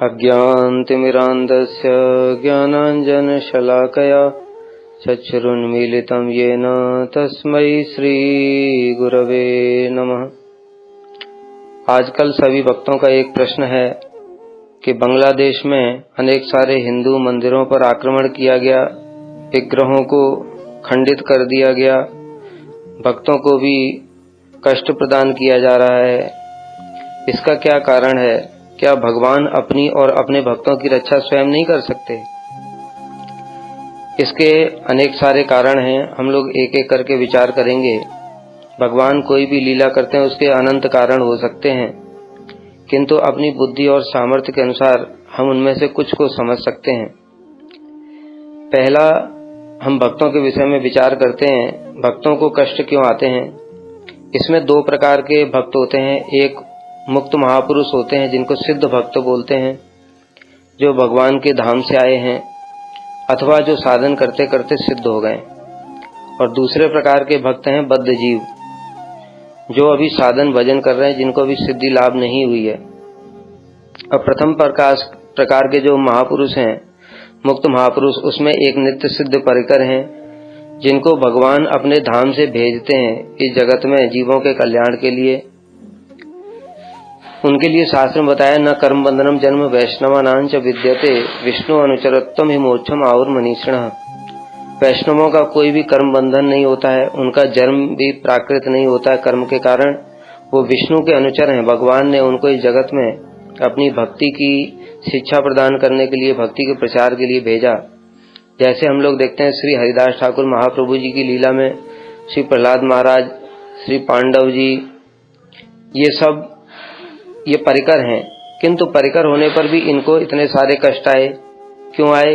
अज्ञानतिमिरान्धस्य ज्ञानाञ्जनशलाकया चक्षुरुन्मीलितं येन तस्मै श्रीगुरवे नमः। आजकल सभी भक्तों का एक प्रश्न है कि बांग्लादेश में अनेक सारे हिंदू मंदिरों पर आक्रमण किया गया, विग्रहों को खंडित कर दिया गया, भक्तों को भी कष्ट प्रदान किया जा रहा है। इसका क्या कारण है? क्या भगवान अपनी और अपने भक्तों की रक्षा स्वयं नहीं कर सकते? इसके अनेक सारे कारण हैं, हम लोग एक एक करके विचार करेंगे। भगवान कोई भी लीला करते हैं उसके अनंत कारण हो सकते हैं, किंतु अपनी बुद्धि और सामर्थ्य के अनुसार हम उनमें से कुछ को समझ सकते हैं। पहला, हम भक्तों के विषय में विचार करते हैं, भक्तों को कष्ट क्यों आते हैं। इसमें दो प्रकार के भक्त होते हैं। एक मुक्त महापुरुष होते हैं जिनको सिद्ध भक्त बोलते हैं, जो भगवान के धाम से आए हैं अथवा जो साधन करते करते सिद्ध हो गए। और दूसरे प्रकार के भक्त हैं बद्ध जीव, जो अभी साधन भजन कर रहे हैं, जिनको अभी सिद्धि लाभ नहीं हुई है। अब प्रथम प्रकार के जो महापुरुष हैं, मुक्त महापुरुष, उसमें एक नित्य सिद्ध परिकर हैं जिनको भगवान अपने धाम से भेजते हैं इस जगत में जीवों के कल्याण के लिए। उनके लिए शास्त्र में बताया, न कर्म बंधनम जन्म वैष्णवानांच विद्यते विष्णु अनुचरत्वम ही मोक्षम आउर मनीषिणः। वैष्णवों का कोई भी कर्म बंधन नहीं होता है, उनका जन्म भी प्राकृत नहीं होता है कर्म के कारण। वो विष्णु के अनुचर हैं। भगवान ने उनको इस जगत में अपनी भक्ति की शिक्षा प्रदान करने के लिए, भक्ति के प्रचार के लिए भेजा। जैसे हम लोग देखते हैं श्री हरिदास ठाकुर महाप्रभु जी की लीला में श्री प्रहलाद महाराज, श्री पांडव जी, ये परिकर हैं, किंतु परिकर होने पर भी इनको इतने सारे कष्ट आए। क्यों आए?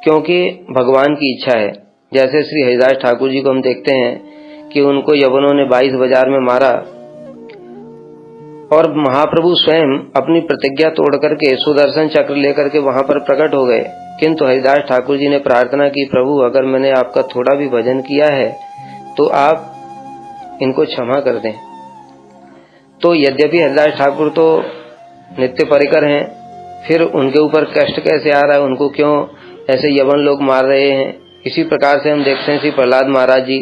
क्योंकि भगवान की इच्छा है। जैसे श्री हरिदास ठाकुर जी को हम देखते हैं कि उनको यवनों ने 22 बाजार में मारा और महाप्रभु स्वयं अपनी प्रतिज्ञा तोड़ करके सुदर्शन चक्र लेकर के वहां पर प्रकट हो गए। किंतु हरिदास ठाकुर जी ने प्रार्थना की, प्रभु अगर मैंने आपका थोड़ा भी भजन किया है तो आप इनको क्षमा कर दें। तो यद्यपि हरिदास ठाकुर तो नित्य परिकर हैं, फिर उनके ऊपर कष्ट कैसे आ रहा है, उनको क्यों ऐसे यवन लोग मार रहे हैं। इसी प्रकार से हम देखते हैं श्री प्रहलाद महाराज जी,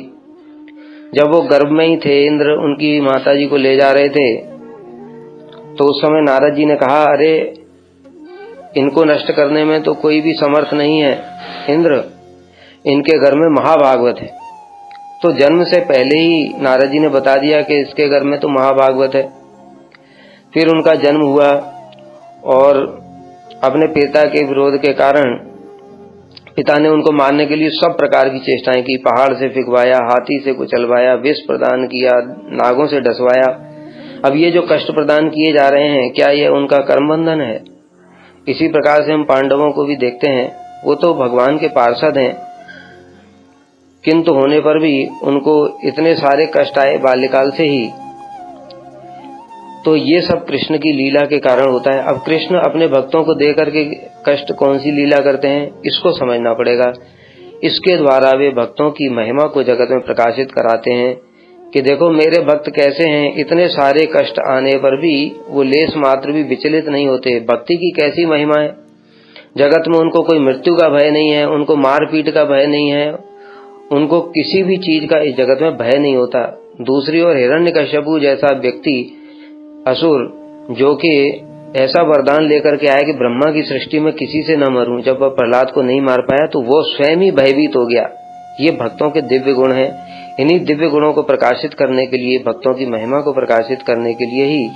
जब वो गर्भ में ही थे, इंद्र उनकी माता जी को ले जा रहे थे, तो उस समय नारद जी ने कहा, अरे इनको नष्ट करने में तो कोई भी समर्थ नहीं है इंद्र, इनके घर में महाभागवत है। तो जन्म से पहले ही नारद जी ने बता दिया कि इसके घर में तो महाभागवत है। फिर उनका जन्म हुआ और अपने पिता के विरोध के कारण पिता ने उनको मारने के लिए सब प्रकार की चेष्टाएं की। पहाड़ से फिकवाया, हाथी से कुचलवाया, विष प्रदान किया, नागों से डसवाया। अब ये जो कष्ट प्रदान किए जा रहे हैं, क्या ये उनका कर्म बंधन है? इसी प्रकार से हम पांडवों को भी देखते हैं, वो तो भगवान के पार्षद हैं, किंतु होने पर भी उनको इतने सारे कष्ट आए बाल्यकाल से ही। तो ये सब कृष्ण की लीला के कारण होता है। अब कृष्ण अपने भक्तों को दे करके कष्ट कौन सी लीला करते हैं, इसको समझना पड़ेगा। इसके द्वारा वे भक्तों की महिमा को जगत में प्रकाशित कराते हैं कि देखो मेरे भक्त कैसे हैं, इतने सारे कष्ट आने पर भी वो लेस मात्र भी विचलित नहीं होते। भक्ति की कैसी महिमा है। जगत में उनको कोई मृत्यु का भय नहीं है, उनको मारपीट का भय नहीं है, उनको किसी भी चीज का इस जगत में भय नहीं होता। दूसरी ओर हिरण्यकश्यपु जैसा व्यक्ति, असुर, जो कि ऐसा वरदान लेकर के आया कि ब्रह्मा की सृष्टि में किसी से न मरूं, जब वह प्रहलाद को नहीं मार पाया तो वो स्वयं ही भयभीत हो गया। ये भक्तों के दिव्य गुण हैं। इन्हीं दिव्य गुणों को प्रकाशित करने के लिए, भक्तों की महिमा को प्रकाशित करने के लिए ही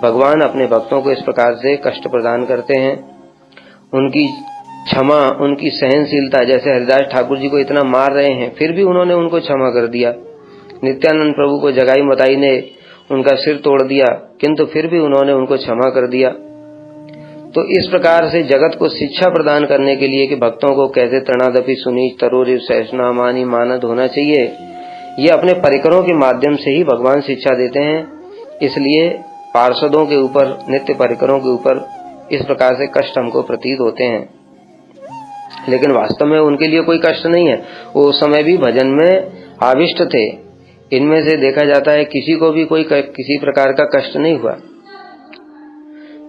भगवान अपने भक्तों को इस प्रकार से कष्ट प्रदान करते हैं। उनकी क्षमा, उनकी सहनशीलता, जैसे हरिदास ठाकुर जी को इतना मार रहे हैं फिर भी उन्होंने उनको क्षमा कर दिया। नित्यानंद प्रभु को जगाई मताई ने उनका सिर तोड़ दिया, किंतु फिर भी उन्होंने उनको क्षमा कर दिया। तो इस प्रकार से जगत को शिक्षा प्रदान करने के लिए कि भक्तों को कैसे तृणादपि सुनीच तरोरिव सैष्णा मानी मानद होना चाहिए, ये अपने परिकरों के माध्यम से ही भगवान शिक्षा देते हैं। इसलिए पार्षदों के ऊपर, नित्य परिकरों के ऊपर इस प्रकार से कष्ट हमको प्रतीत होते हैं, लेकिन वास्तव में उनके लिए कोई कष्ट नहीं है। वो उस समय भी भजन में आविष्ट थे। इनमें से देखा जाता है किसी को भी कोई किसी प्रकार का कष्ट नहीं हुआ।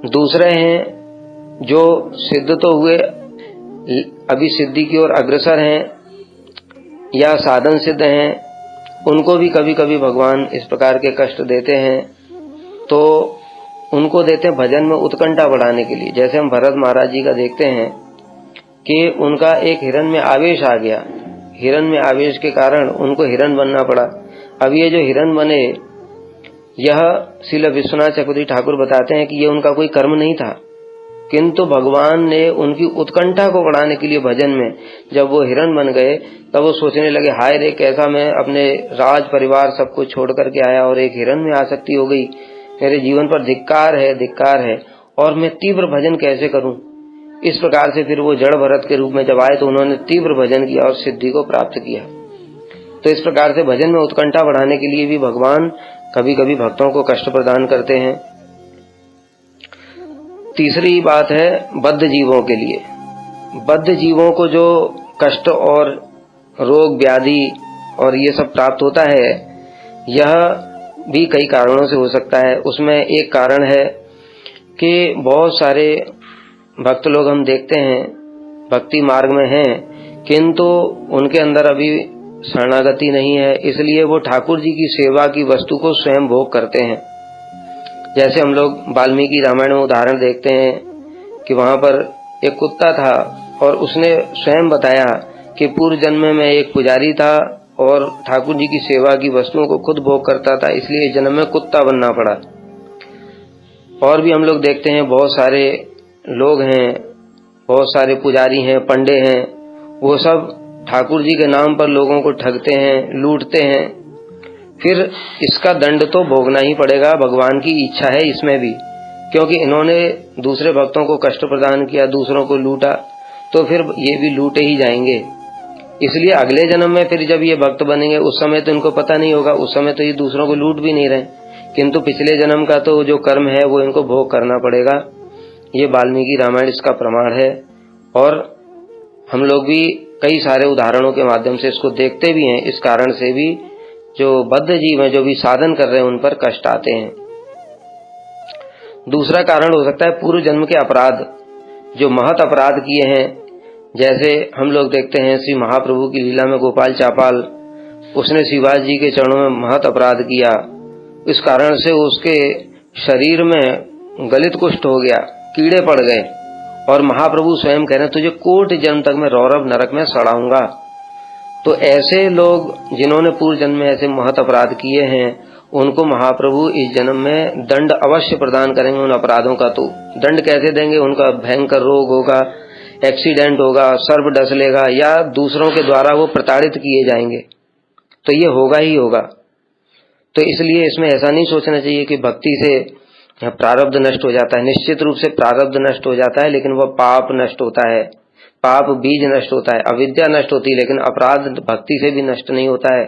दूसरे हैं जो सिद्ध तो हुए, अभी सिद्धि की ओर अग्रसर हैं या साधन सिद्ध हैं, उनको भी कभी कभी भगवान इस प्रकार के कष्ट देते हैं। तो उनको देते हैं भजन में उत्कंठा बढ़ाने के लिए। जैसे हम भरत महाराज जी का देखते हैं कि उनका एक हिरण में आवेश आ गया, हिरण में आवेश के कारण उनको हिरण बनना पड़ा। अब ये जो हिरण बने, यह श्रील विश्वनाथ चक्रवर्ती ठाकुर बताते हैं कि ये उनका कोई कर्म नहीं था, किंतु भगवान ने उनकी उत्कंठा को बढ़ाने के लिए भजन में जब वो हिरण बन गए, तब वो सोचने लगे, हाय रे, कैसा मैं अपने राज परिवार सब कुछ छोड़ करके आया और एक हिरण में आसक्ति हो गई, मेरे जीवन पर धिक्कार है, और मैं तीव्र भजन कैसे करूं। इस प्रकार से फिर वो जड़ भरत के रूप में जब आए तो उन्होंने तीव्र भजन किया और सिद्धि को प्राप्त किया। तो इस प्रकार से भजन में उत्कंठा बढ़ाने के लिए भी भगवान कभी कभी भक्तों को कष्ट प्रदान करते हैं। तीसरी बात है बद्ध जीवों के लिए। बद्ध जीवों को जो कष्ट और रोग व्याधि और ये सब प्राप्त होता है, यह भी कई कारणों से हो सकता है। उसमें एक कारण है कि बहुत सारे भक्त लोग हम देखते हैं भक्ति मार्ग में हैं, किंतु उनके अंदर अभी शरणागति नहीं है, इसलिए वो ठाकुर जी की सेवा की वस्तु को स्वयं भोग करते हैं। जैसे हम लोग वाल्मीकि रामायण में उदाहरण देखते हैं कि वहां पर एक कुत्ता था और उसने स्वयं बताया कि पूर्व जन्म में एक पुजारी था और ठाकुर जी की सेवा की वस्तुओं को खुद भोग करता था, इसलिए जन्म में कुत्ता बनना पड़ा। और भी हम लोग देखते हैं बहुत सारे लोग हैं, बहुत सारे पुजारी हैं, पंडे हैं, वो सब ठाकुर जी के नाम पर लोगों को ठगते हैं, लूटते हैं। फिर इसका दंड तो भोगना ही पड़ेगा, भगवान की इच्छा है इसमें भी, क्योंकि इन्होंने दूसरे भक्तों को कष्ट प्रदान किया, दूसरों को लूटा, तो फिर ये भी लूटे ही जाएंगे। इसलिए अगले जन्म में फिर जब ये भक्त बनेंगे, उस समय तो इनको पता नहीं होगा, उस समय तो ये दूसरों को लूट भी नहीं रहे, किंतु पिछले जन्म का तो जो कर्म है वो इनको भोग करना पड़ेगा। ये वाल्मीकि रामायण इसका प्रमाण है। और हम लोग भी कई सारे उदाहरणों के माध्यम से इसको देखते भी हैं। इस कारण से भी जो बद्ध जीव हैं, जो भी साधन कर रहे हैं, उन पर कष्ट आते हैं। दूसरा कारण हो सकता है पूर्व जन्म के अपराध, जो महत अपराध किए हैं। जैसे हम लोग देखते हैं श्री महाप्रभु की लीला में गोपाल चापाल, उसने शिवाजी जी के चरणों में महत अपराध किया, इस कारण से उसके शरीर में गलित कुष्ठ हो गया, कीड़े पड़ गए, और महाप्रभु स्वयं कह रहे हैं तुझे कोटि जन्म तक मैं रौरव नरक में सड़ाऊंगा। तो ऐसे लोग जिन्होंने पूर्व जन्म में ऐसे महत अपराध किए हैं, उनको महाप्रभु इस जन्म में दंड अवश्य प्रदान करेंगे। उन अपराधों का तो दंड कैसे देंगे, उनका भयंकर रोग होगा, एक्सीडेंट होगा, सर्प डस लेगा, या दूसरों के द्वारा वो प्रताड़ित किए जाएंगे, तो ये होगा ही होगा। तो इसलिए इसमें ऐसा नहीं सोचना चाहिए कि भक्ति से प्रारब्ध नष्ट हो जाता है। निश्चित रूप से प्रारब्ध नष्ट हो जाता है, लेकिन वह पाप नष्ट होता है, पाप बीज नष्ट होता है, अविद्या नष्ट होती है, लेकिन अपराध भक्ति से भी नष्ट नहीं होता है।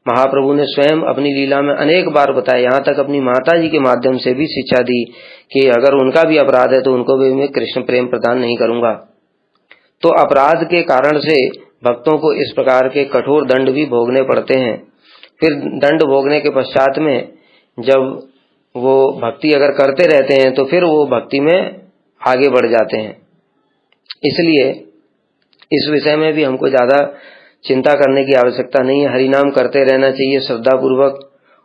महाप्रभु ने स्वयं अपनी लीला में अनेक बार बताया, यहाँ तक अपनी माता जी के माध्यम से भी शिक्षा दी कि अगर उनका भी अपराध है तो उनको भी मैं कृष्ण प्रेम प्रदान नहीं करूंगा। तो अपराध के कारण से भक्तों को इस प्रकार के कठोर दंड भी भोगने पड़ते हैं। फिर दंड भोगने के पश्चात में जब वो भक्ति अगर करते रहते हैं तो फिर वो भक्ति में आगे बढ़ जाते हैं। इसलिए इस विषय में भी हमको ज्यादा चिंता करने की आवश्यकता नहीं है। हरिनाम करते रहना चाहिए श्रद्धा पूर्वक,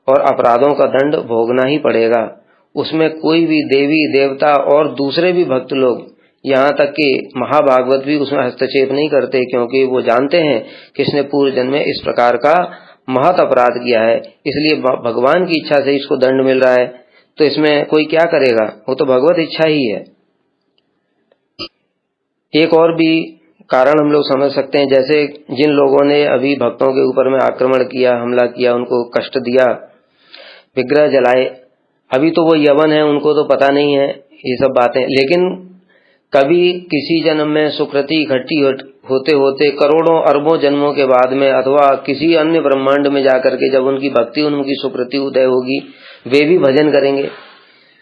और अपराधों का दंड भोगना ही पड़ेगा। उसमें कोई भी देवी देवता और दूसरे भी भक्त लोग, यहाँ तक कि महाभागवत भी उसमें हस्तक्षेप नहीं करते, क्योंकि वो जानते हैं कि इसने पूर्व जन्म में इस प्रकार का महत अपराध किया है, इसलिए भगवान की इच्छा से इसको दंड मिल रहा है, तो इसमें कोई क्या करेगा, वो तो भगवत इच्छा ही है। एक और भी कारण हम लोग समझ सकते हैं, जैसे जिन लोगों ने अभी भक्तों के ऊपर में आक्रमण किया, हमला किया, उनको कष्ट दिया, विग्रह जलाए, अभी तो वो यवन है, उनको तो पता नहीं है ये सब बातें, लेकिन कभी किसी जन्म में सुकृति इकट्ठी होते होते करोड़ों अरबों जन्मों के बाद में, अथवा किसी अन्य ब्रह्मांड में जाकर के जब उनकी भक्ति, उनकी सुकृति उदय होगी, वे भी भजन करेंगे।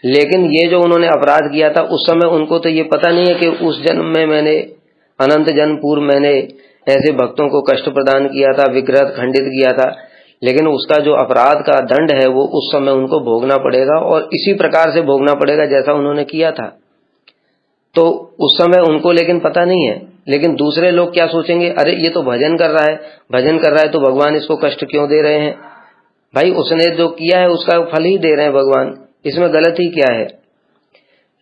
लेकिन ये जो उन्होंने अपराध किया था, उस समय उनको तो ये पता नहीं है कि उस जन्म में मैंने, अनंत जन्म पूर्व मैंने ऐसे भक्तों को कष्ट प्रदान किया था, विग्रह खंडित किया था, लेकिन उसका जो अपराध का दंड है वो उस समय उनको भोगना पड़ेगा, और इसी प्रकार से भोगना पड़ेगा जैसा उन्होंने किया था। तो उस समय उनको लेकिन पता नहीं है, लेकिन दूसरे लोग क्या सोचेंगे, अरे ये तो भजन कर रहा है तो भगवान इसको कष्ट क्यों दे रहे हैं। भाई उसने जो किया है उसका फल ही दे रहे हैं भगवान, इसमें गलत ही क्या है।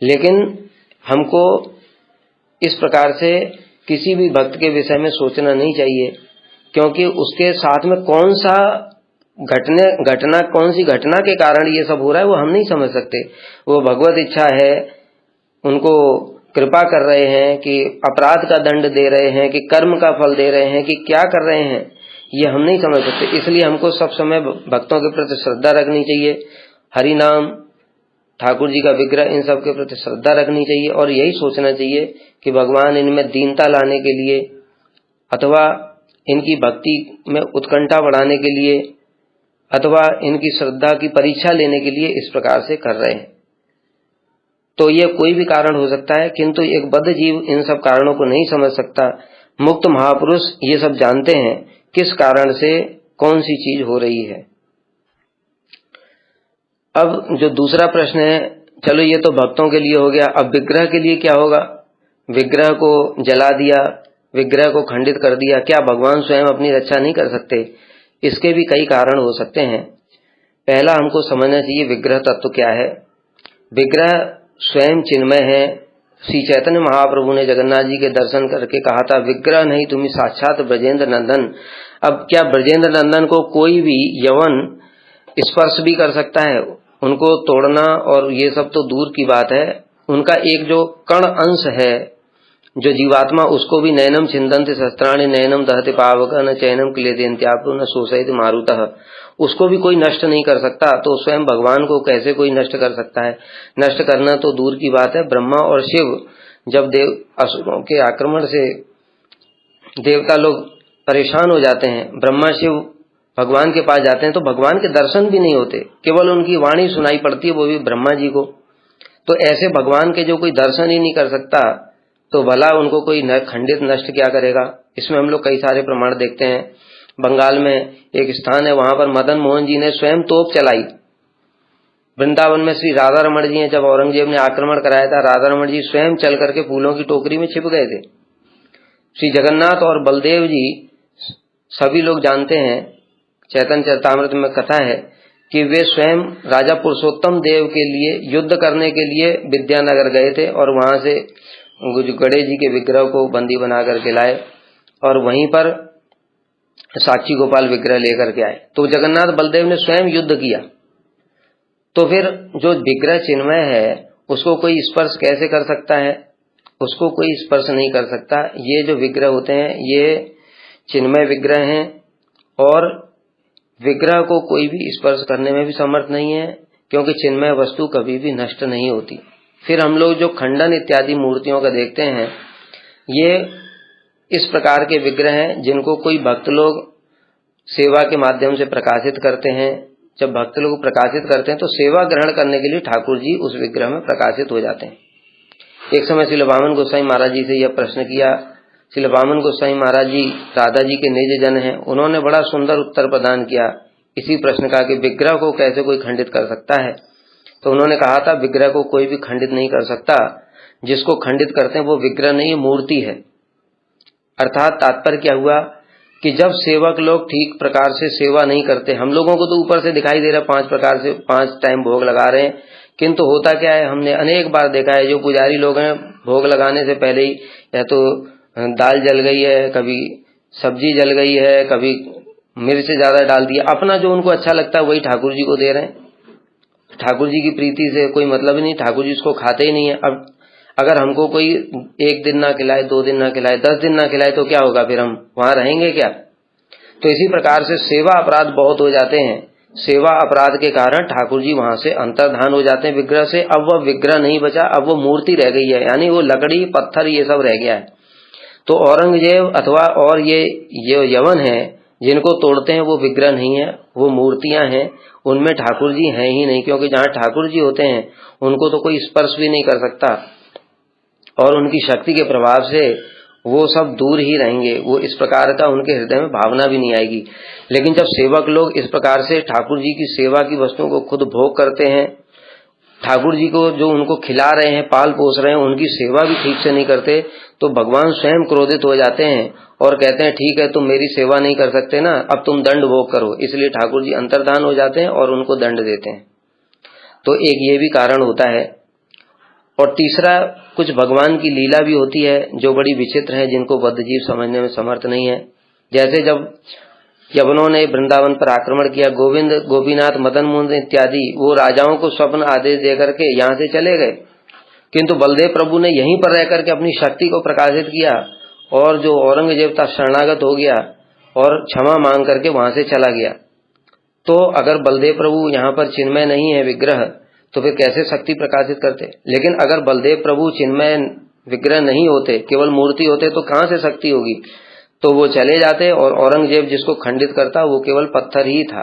लेकिन हमको इस प्रकार से किसी भी भक्त के विषय में सोचना नहीं चाहिए, क्योंकि उसके साथ में कौन सी घटना के कारण ये सब हो रहा है वो हम नहीं समझ सकते। वो भगवत इच्छा है, उनको कृपा कर रहे हैं कि अपराध का दंड दे रहे हैं कि कर्म का फल दे रहे हैं कि क्या कर रहे हैं, ये हम नहीं समझ सकते। इसलिए हमको सब समय भक्तों के प्रति श्रद्धा रखनी चाहिए, हरि नाम, ठाकुर जी का विग्रह, इन सब के प्रति श्रद्धा रखनी चाहिए और यही सोचना चाहिए कि भगवान इनमें दीनता लाने के लिए अथवा इनकी भक्ति में उत्कंठा बढ़ाने के लिए अथवा इनकी श्रद्धा की परीक्षा लेने के लिए इस प्रकार से कर रहे हैं। तो ये कोई भी कारण हो सकता है, किंतु एक बद्ध जीव इन सब कारणों को नहीं समझ सकता। मुक्त महापुरुष ये सब जानते हैं किस कारण से कौन सी चीज हो रही है। अब जो दूसरा प्रश्न है, चलो ये तो भक्तों के लिए हो गया, अब विग्रह के लिए क्या होगा। विग्रह को जला दिया, विग्रह को खंडित कर दिया, क्या भगवान स्वयं अपनी रक्षा नहीं कर सकते। इसके भी कई कारण हो सकते हैं। पहला हमको समझना चाहिए विग्रह तत्व क्या है। विग्रह स्वयं चिन्मय है। श्री चैतन्य महाप्रभु ने जगन्नाथ जी के दर्शन करके कहा था, विग्रह नहीं तुम्हें साक्षात ब्रजेंद्र नंदन। अब क्या ब्रजेंद्र नंदन को कोई भी यवन स्पर्श भी कर सकता है? उनको तोड़ना और ये सब तो दूर की बात है, उनका एक जो कण अंश है जो जीवात्मा, उसको भी नैनम छिंदन्ति शस्त्राणि नैनम दहति पावक न चैनम क्लेदयन्त्यापो न शोषयति मारुतः, उसको भी कोई नष्ट नहीं कर सकता। तो स्वयं भगवान को कैसे कोई नष्ट कर सकता है? नष्ट करना तो दूर की बात है। ब्रह्मा और शिव जब असुरों के आक्रमण से देवता लोग परेशान हो जाते हैं, ब्रह्मा शिव भगवान के पास जाते हैं तो भगवान के दर्शन भी नहीं होते, केवल उनकी वाणी सुनाई पड़ती है, वो भी ब्रह्मा जी को। तो ऐसे भगवान के जो कोई दर्शन ही नहीं कर सकता, तो भला उनको कोई खंडित नष्ट क्या करेगा। इसमें हम लोग कई सारे प्रमाण देखते हैं। बंगाल में एक स्थान है, वहां पर मदन मोहन जी ने स्वयं तोप चलाई। वृंदावन में श्री राधा रमण जी ने जब औरंगजेब ने आक्रमण कराया था, राधा रमण जी स्वयं चल करके फूलों की टोकरी में छिप गए थे। श्री जगन्नाथ और बलदेव जी सभी लोग जानते हैं, चैतन्य चरितामृत में कथा है कि वे स्वयं राजा पुरुषोत्तम देव के लिए युद्ध करने के लिए विद्यानगर गए थे और वहां से गणेश जी के विग्रह को बंदी बना करके लाए और वहीं पर साक्षी गोपाल विग्रह लेकर के आए। तो जगन्नाथ बलदेव ने स्वयं युद्ध किया। तो फिर जो विग्रह चिन्मय है उसको कोई स्पर्श कैसे कर सकता है? उसको कोई स्पर्श नहीं कर सकता। ये जो विग्रह होते हैं ये चिन्मय विग्रह हैं और विग्रह को कोई भी स्पर्श करने में भी समर्थ नहीं है, क्योंकि चिन्मय वस्तु कभी भी नष्ट नहीं होती। फिर हम लोग जो खंडन इत्यादि मूर्तियों का देखते हैं, ये इस प्रकार के विग्रह हैं जिनको कोई भक्त लोग सेवा के माध्यम से प्रकाशित करते हैं। जब भक्त लोग प्रकाशित करते हैं तो सेवा ग्रहण करने के लिए ठाकुर जी उस विग्रह में प्रकाशित हो जाते हैं। एक समय श्रील वामन गोसाई महाराज जी से यह प्रश्न किया। श्रील वामन गोसाई महाराज जी राधा जी के निज जन हैं, उन्होंने बड़ा सुंदर उत्तर प्रदान किया इसी प्रश्न का कि विग्रह को कैसे कोई खंडित कर सकता है। तो उन्होंने कहा था, विग्रह को कोई भी खंडित नहीं कर सकता। जिसको खंडित करते हैं वो विग्रह नहीं, मूर्ति है। अर्थात तात्पर्य क्या हुआ कि जब सेवक लोग ठीक प्रकार से सेवा नहीं करते, हम लोगों को तो ऊपर से दिखाई दे रहा है 5 प्रकार से 5 टाइम भोग लगा रहे हैं, किंतु होता क्या है, हमने अनेक बार देखा है जो पुजारी लोग हैं भोग लगाने से पहले ही या तो दाल जल गई है, कभी सब्जी जल गई है, कभी मिर्च ज्यादा डाल दिया, अपना जो उनको अच्छा लगता है वही ठाकुर जी को दे रहे हैं। ठाकुर जी की प्रीति से कोई मतलब ही नहीं, ठाकुर जी इसको खाते ही नहीं है। अब अगर हमको कोई 1 दिन ना खिलाए, 2 दिन ना खिलाए, 10 दिन ना खिलाए तो क्या होगा, फिर हम वहां रहेंगे क्या? तो इसी प्रकार से सेवा अपराध बहुत हो जाते हैं। सेवा अपराध के कारण ठाकुर जी वहां से अंतर्धान हो जाते हैं विग्रह से। अब वह विग्रह नहीं बचा, अब वो मूर्ति रह गई है, यानी वो लकड़ी पत्थर ये सब रह गया है। तो औरंगजेब अथवा और ये यवन है जिनको तोड़ते हैं वो विग्रह नहीं है, वो मूर्तियां हैं, उनमें ठाकुर जी हैं ही नहीं, क्योंकि जहां ठाकुर जी होते हैं उनको तो कोई स्पर्श भी नहीं कर सकता और उनकी शक्ति के प्रभाव से वो सब दूर ही रहेंगे। वो इस प्रकार का उनके हृदय में भावना भी नहीं आएगी। लेकिन जब सेवक लोग इस प्रकार से ठाकुर जी की सेवा की वस्तुओं को खुद भोग करते हैं, ठाकुर जी को जो उनको खिला रहे हैं, पाल पोस रहे हैं, उनकी सेवा भी ठीक से नहीं करते, तो भगवान स्वयं क्रोधित हो जाते हैं और कहते हैं ठीक है, तुम मेरी सेवा नहीं कर सकते ना, अब तुम दंड भोग करो। इसलिए ठाकुर जी अंतर्धान हो जाते हैं और उनको दंड देते हैं। तो एक ये भी कारण होता है। और तीसरा, कुछ भगवान की लीला भी होती है जो बड़ी विचित्र है, जिनको बद्धजीव समझने में समर्थ नहीं है। जैसे जब यवनों ने वृंदावन पर आक्रमण किया, गोविंद, गोपीनाथ, मदन मोहन इत्यादि वो राजाओं को स्वप्न आदेश देकर के यहाँ से चले गए, किंतु बलदेव प्रभु ने यहीं पर रहकर के अपनी शक्ति को प्रकाशित किया और जो औरंगजेब था शरणागत हो गया और क्षमा मांग करके वहां से चला गया। तो अगर बलदेव प्रभु यहाँ पर चिन्मय नहीं है विग्रह, तो फिर कैसे शक्ति प्रकाशित करते? लेकिन अगर बलदेव प्रभु चिन्मय विग्रह नहीं होते, केवल मूर्ति होते, तो कहां से शक्ति होगी? तो वो चले जाते और औरंगजेब जिसको खंडित करता वो केवल पत्थर ही था।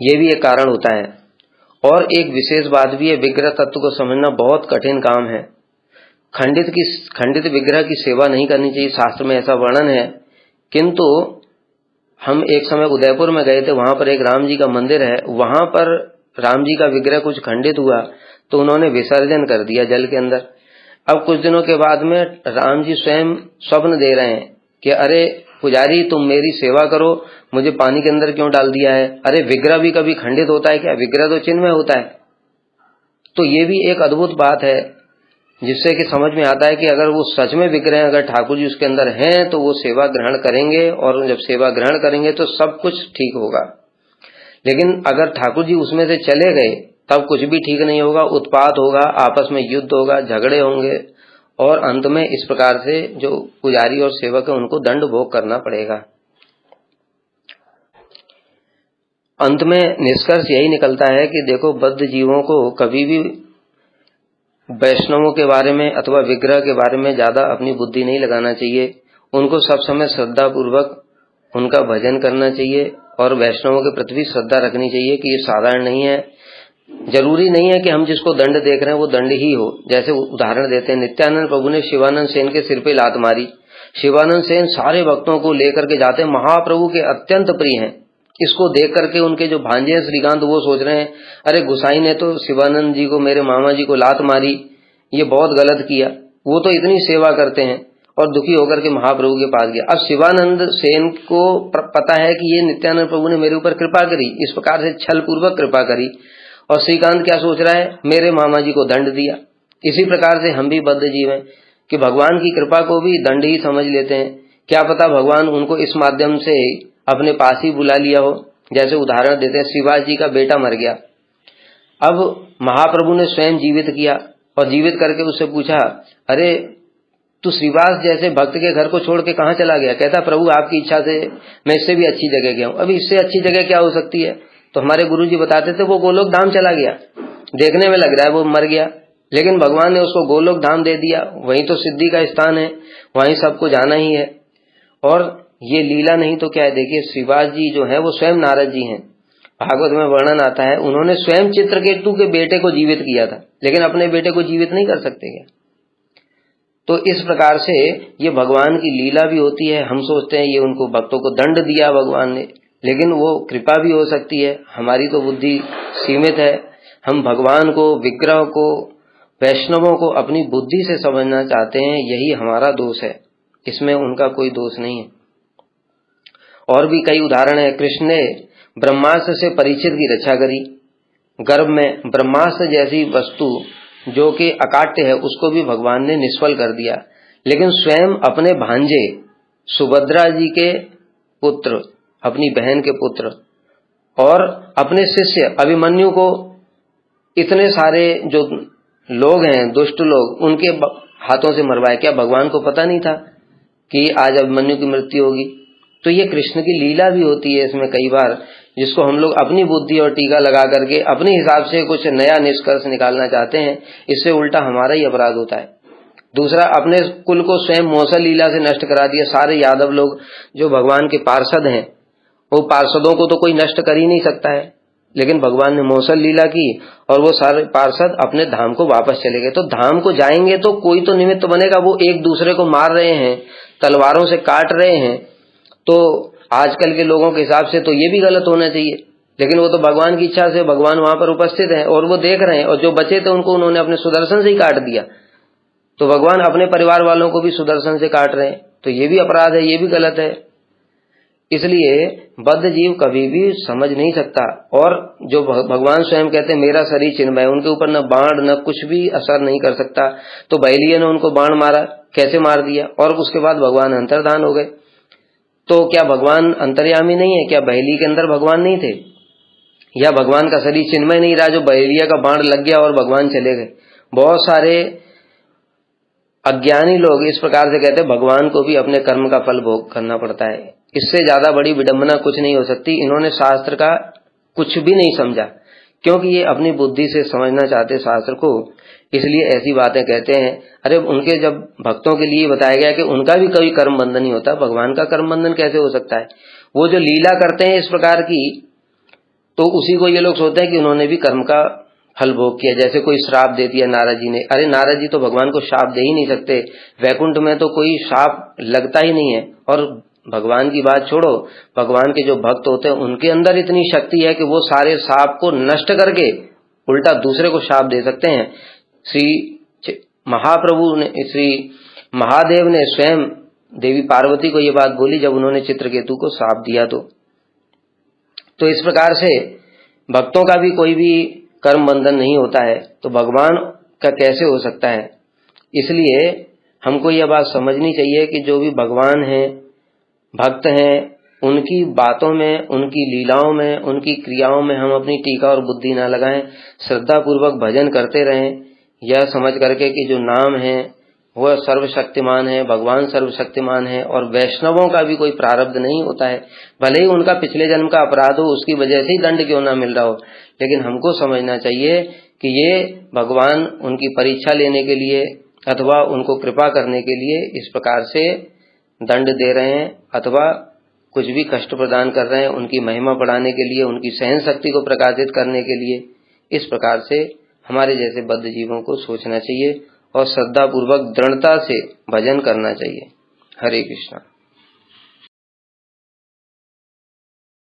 ये भी एक कारण होता है। और एक विशेष बात भी है, विग्रह तत्व को समझना बहुत कठिन काम है। खंडित विग्रह की सेवा नहीं करनी चाहिए, शास्त्र में ऐसा वर्णन है। किंतु हम एक समय उदयपुर में गए थे, वहां पर एक राम जी का मंदिर है, वहां पर राम जी का विग्रह कुछ खंडित हुआ तो उन्होंने विसर्जन कर दिया जल के अंदर। अब कुछ दिनों के बाद में राम जी स्वयं स्वप्न दे रहे हैं कि अरे पुजारी, तुम मेरी सेवा करो, मुझे पानी के अंदर क्यों डाल दिया है? अरे विग्रह भी कभी खंडित होता है क्या? विग्रह तो चिन्ह में होता है। तो ये भी एक अद्भुत बात है, जिससे कि समझ में आता है कि अगर वो सच में विग्रह, अगर ठाकुर जी उसके अंदर हैं, तो वो सेवा ग्रहण करेंगे, और जब सेवा ग्रहण करेंगे तो सब कुछ ठीक होगा। लेकिन अगर ठाकुर जी उसमें से चले गए, तब कुछ भी ठीक नहीं होगा, उत्पात होगा, आपस में युद्ध होगा, झगड़े होंगे, और अंत में इस प्रकार से जो पुजारी और सेवक है उनको दंड भोग करना पड़ेगा। अंत में निष्कर्ष यही निकलता है कि देखो, बद्ध जीवों को कभी भी वैष्णवों के बारे में अथवा विग्रह के बारे में ज्यादा अपनी बुद्धि नहीं लगाना चाहिए। उनको सब समय श्रद्धा पूर्वक उनका भजन करना चाहिए और वैष्णवों के प्रति भी श्रद्धा रखनी चाहिए कि ये साधारण नहीं है। जरूरी नहीं है कि हम जिसको दंड देख रहे हैं वो दंड ही हो। जैसे उदाहरण देते हैं, नित्यानंद प्रभु ने शिवानंद सेन के सिर पे लात मारी। शिवानंद सेन सारे भक्तों को लेकर के जाते, महाप्रभु के अत्यंत प्रिय हैं। इसको देख करके उनके जो भांजे हैं श्रीकांत, वो सोच रहे हैं अरे गुसाई ने तो शिवानंद जी को, मेरे मामा जी को लात मारी, ये बहुत गलत किया। वो तो इतनी सेवा करते हैं, और दुखी होकर के महाप्रभु के पास गया। अब शिवानंद सेन को पता है कि ये नित्यानंद प्रभु ने मेरे ऊपर कृपा करी, इस प्रकार से छल पूर्वक कृपा करी, और श्रीकांत क्या सोच रहा है, मेरे मामा जी को दंड दिया। इसी प्रकार से हम भी बद्ध जीव हैं कि भगवान की कृपा को भी दंड ही समझ लेते हैं। क्या पता भगवान उनको इस माध्यम से अपने पास ही बुला लिया हो। जैसे उदाहरण देते हैं, शिवाजी जी का बेटा मर गया, अब महाप्रभु ने स्वयं जीवित किया और जीवित करके उससे पूछा, अरे तू श्रीवास जैसे भक्त के घर को छोड़ के कहाँ चला गया? कहता, प्रभु आपकी इच्छा से मैं इससे भी अच्छी जगह गया हूँ। अभी इससे अच्छी जगह क्या हो सकती है? तो हमारे गुरुजी बताते थे वो गोलोक धाम चला गया। देखने में लग रहा है वो मर गया, लेकिन भगवान ने उसको गोलोक धाम दे दिया। वहीं तो सिद्धि का स्थान है, वहीं सबको जाना ही है। और ये लीला नहीं तो क्या है? देखिए, श्रीवास जी जो है वो स्वयं नारद जी हैं। भागवत में वर्णन आता है, उन्होंने स्वयं चित्रकेतु के बेटे को जीवित किया था, लेकिन अपने बेटे को जीवित नहीं कर सकते क्या? तो इस प्रकार से ये भगवान की लीला भी होती है। हम सोचते हैं ये उनको भक्तों को दंड दिया भगवान ने, लेकिन वो कृपा भी हो सकती है। हमारी तो बुद्धि सीमित है, हम भगवान को, विग्रह को, वैष्णवों को अपनी बुद्धि से समझना चाहते हैं, यही हमारा दोष है, इसमें उनका कोई दोष नहीं है। और भी कई उदाहरण है। कृष्ण ने ब्रह्मास्त्र से परीक्षित की रक्षा करी, गर्भ में ब्रह्मास्त्र जैसी वस्तु जो कि अकाट्य है उसको भी भगवान ने निष्फल कर दिया, लेकिन स्वयं अपने भांजे सुभद्रा जी के पुत्र, अपनी बहन के पुत्र और अपने शिष्य अभिमन्यु को, इतने सारे जो लोग हैं दुष्ट लोग, उनके हाथों से मरवाए। क्या भगवान को पता नहीं था कि आज अभिमन्यु की मृत्यु होगी? तो ये कृष्ण की लीला भी होती है इसमें कई बार, जिसको हम लोग अपनी बुद्धि और टीका लगा करके अपने हिसाब से कुछ नया निष्कर्ष निकालना चाहते हैं, इससे उल्टा हमारा ही अपराध होता है। दूसरा, अपने कुल को स्वयं मौसल लीला से नष्ट करा दिया। सारे यादव लोग जो भगवान के पार्षद हैं, वो पार्षदों को तो कोई नष्ट कर ही नहीं सकता है, लेकिन भगवान ने मौसल लीला की और वो सारे पार्षद अपने धाम को वापस चले गए। तो धाम को जाएंगे तो कोई तो निमित्त बनेगा, वो एक दूसरे को मार रहे हैं, तलवारों से काट रहे हैं, तो आजकल के लोगों के हिसाब से तो ये भी गलत होना चाहिए। लेकिन वो तो भगवान की इच्छा से भगवान वहां पर उपस्थित हैं और वो देख रहे हैं, और जो बचे थे उनको उन्होंने अपने सुदर्शन से ही काट दिया। तो भगवान अपने परिवार वालों को भी सुदर्शन से काट रहे हैं, तो ये भी अपराध है, ये भी गलत है। इसलिए बद्ध जीव कभी भी समझ नहीं सकता। और जो भगवान स्वयं कहते हैं मेरा शरीर चिन्मय, उनके ऊपर न बाण न कुछ भी असर नहीं कर सकता। तो बहेलिये ने उनको बाण मारा, कैसे मार दिया, और उसके बाद भगवान अंतर्धान हो गए। तो क्या भगवान अंतर्यामी नहीं है? क्या बहेली के अंदर भगवान नहीं थे? या भगवान का शरीर चिन्मय नहीं रहा जो बहेलिया का बाण लग गया और भगवान चले गए? बहुत सारे अज्ञानी लोग इस प्रकार से कहते हैं भगवान को भी अपने कर्म का फल भोग करना पड़ता है। इससे ज्यादा बड़ी विडंबना कुछ नहीं हो सकती। इन्होंने शास्त्र का कुछ भी नहीं समझा, क्योंकि ये अपनी बुद्धि से समझना चाहते शास्त्र को, इसलिए ऐसी बातें कहते हैं। अरे उनके जब भक्तों के लिए बताया गया कि उनका भी कभी कर्म बंधन नहीं होता, भगवान का कर्म बंधन कैसे हो सकता है? वो जो लीला करते हैं इस प्रकार की, तो उसी को ये लोग सोचते हैं कि उन्होंने भी कर्म का फल भोग किया। जैसे कोई श्राप दे दिया नारद जी ने, अरे नारद जी तो भगवान को श्राप दे ही नहीं सकते, वैकुंठ में तो कोई श्राप लगता ही नहीं है। और भगवान की बात छोड़ो, भगवान के जो भक्त होते हैं उनके अंदर इतनी शक्ति है कि वो सारे श्राप को नष्ट करके उल्टा दूसरे को श्राप दे सकते हैं। श्री महाप्रभु ने, श्री महादेव ने स्वयं देवी पार्वती को ये बात बोली जब उन्होंने चित्रकेतु को श्राप दिया। तो इस प्रकार से भक्तों का भी कोई भी कर्म बंधन नहीं होता है, तो भगवान का कैसे हो सकता है? इसलिए हमको यह बात समझनी चाहिए कि जो भी भगवान हैं, भक्त हैं, उनकी बातों में, उनकी लीलाओं में, उनकी क्रियाओं में हम अपनी टीका और बुद्धि ना लगाएं। श्रद्धा पूर्वक भजन करते रहें, यह समझ करके कि जो नाम है वह सर्वशक्तिमान है, भगवान सर्वशक्तिमान है, और वैष्णवों का भी कोई प्रारब्ध नहीं होता है। भले ही उनका पिछले जन्म का अपराध हो, उसकी वजह से ही दंड क्यों ना मिल रहा हो, लेकिन हमको समझना चाहिए कि ये भगवान उनकी परीक्षा लेने के लिए अथवा उनको कृपा करने के लिए इस प्रकार से दंड दे रहे हैं, अथवा कुछ भी कष्ट प्रदान कर रहे हैं उनकी महिमा बढ़ाने के लिए, उनकी सहन शक्ति को प्रकाशित करने के लिए। इस प्रकार से हमारे जैसे बद्ध जीवों को सोचना चाहिए और श्रद्धा पूर्वक दृढ़ता से भजन करना चाहिए। हरे कृष्णा।